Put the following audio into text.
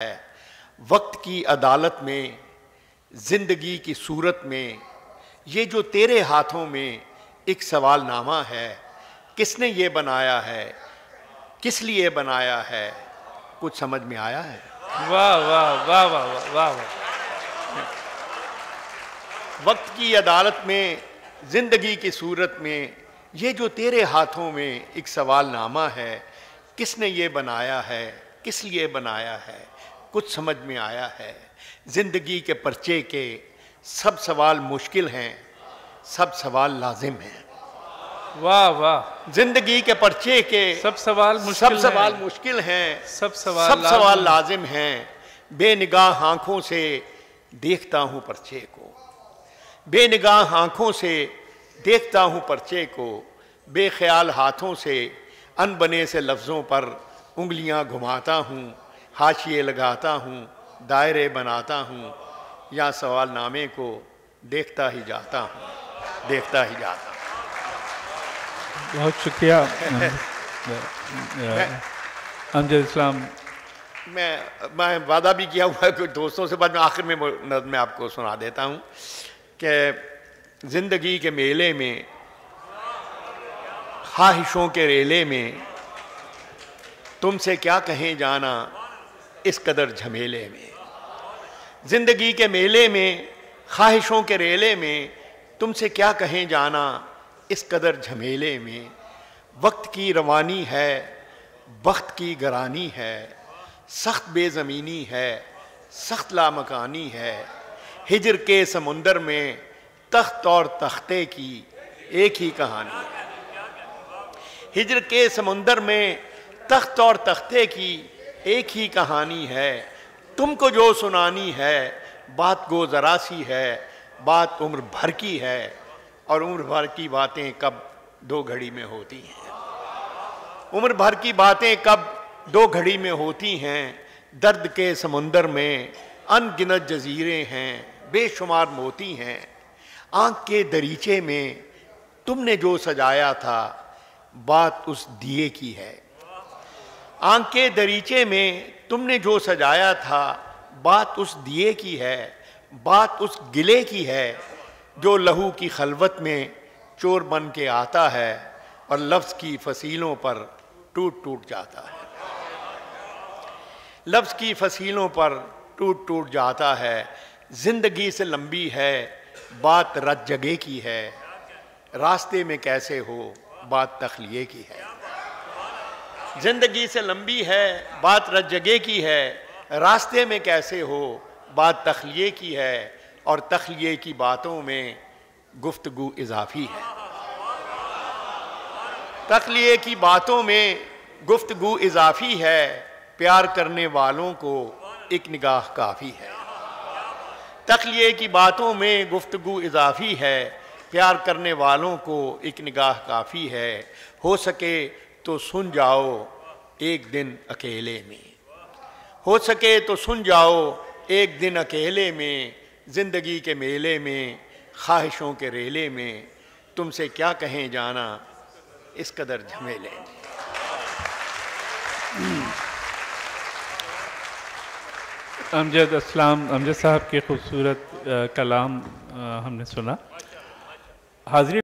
ہے وقت کی عدالت میں، زندگی کی صورت میں، یہ جو تیرے ہاتھوں میں ایک سوال نامہ ہے، کس نے یہ بنایا ہے، کس لیے بنایا ہے، کچھ سمجھ میں آیا ہے؟ واہ واہ واہ واہ واہ واہ۔ وقت کی عدالت میں، زندگی کی صورت میں، یہ جو تیرے ہاتھوں میں ایک سوال نامہ ہے، کس نے یہ بنایا ہے، کس لیے بنایا ہے، کچھ سمجھ میں آیا ہے؟ زندگی کے پرچے کے سب سوال مشکل ہیں، سب سوال لازم ہیں۔ واہ واہ۔ زندگی کے پرچے کے سب سوال مشکل ہیں، سب سوال لازم ہیں۔ بے نگاہ آنکھوں سے دیکھتا ہوں پرچے کو، بے نگاہ آنکھوں سے دیکھتا ہوں پرچے کو، بے خیال ہاتھوں سے ان بنے سے لفظوں پر انگلیاں گھماتا ہوں، حاشیے لگاتا ہوں، دائرے بناتا ہوں، یا سوال نامے کو دیکھتا ہی جاتا ہوں، دیکھتا ہی جاتا ہوں۔ بہت شکریہ امجد اسلام۔ میں وعدہ بھی کیا ہوا ہے کہ دوستوں سے بعد میں آخر میں نظم میں آپ کو سنا دیتا ہوں کہ زندگی کے میلے میں، خواہشوں کے ریلے میں، تم سے کیا کہیں جانا اس قدر جھمیلے میں۔ زندگی کے میلے میں، خواہشوں کے ریلے میں، تم سے کیا کہیں جانا اس قدر جھمیلے میں۔ وقت کی روانی ہے، بخت کی گرانی ہے، سخت بے زمینی ہے، سخت لامکانی ہے۔ ہجر کے سمندر میں تخت اور تختے کی ایک ہی کہانی ہے۔ ہجر کے سمندر میں تخت اور تختے کی ایک ہی کہانی ہے۔ تم کو جو سنانی ہے بات گو ذرا سی ہے، بات عمر بھر کی ہے، اور عمر بھر کی باتیں کب دو گھڑی میں ہوتی ہیں۔ عمر بھر کی باتیں کب دو گھڑی میں ہوتی ہیں۔ درد کے سمندر میں ان گنت جزیرے ہیں، بے شمار موتی ہیں۔ آنکھ کے دریچے میں تم نے جو سجایا تھا بات اس دیے کی ہے۔ آنکھ کے دریچے میں تم نے جو سجایا تھا بات اس دیے کی ہے، بات اس گلے کی ہے جو لہو کی خلوت میں چور بن کے آتا ہے اور لفظ کی فصیلوں پر ٹوٹ ٹوٹ جاتا ہے۔ لفظ کی فصیلوں پر ٹوٹ ٹوٹ جاتا ہے۔ زندگی سے لمبی ہے بات رت جگہ کی ہے، راستے میں کیسے ہو بات تخلیے کی ہے۔ زندگی سے لمبی ہے بات رت جگہ کی ہے، راستے میں کیسے ہو بات تخلیے کی ہے، اور تخلیے کی باتوں میں گفتگو اضافی ہے۔ تخلیے کی باتوں میں گفتگو اضافی ہے، پیار کرنے والوں کو ایک نگاہ کافی ہے۔ تخلیے کی باتوں میں گفتگو اضافی ہے، پیار کرنے والوں کو ایک نگاہ کافی ہے۔ ہو سکے تو سن جاؤ ایک دن اکیلے میں، ہو سکے تو سن جاؤ ایک دن اکیلے میں۔ زندگی کے میلے میں، خواہشوں کے ریلے میں، تم سے کیا کہیں جانا اس قدر جھمیلے میں۔ امجد اسلام، امجد صاحب کے خوبصورت کلام ہم نے سنا۔ حاضرین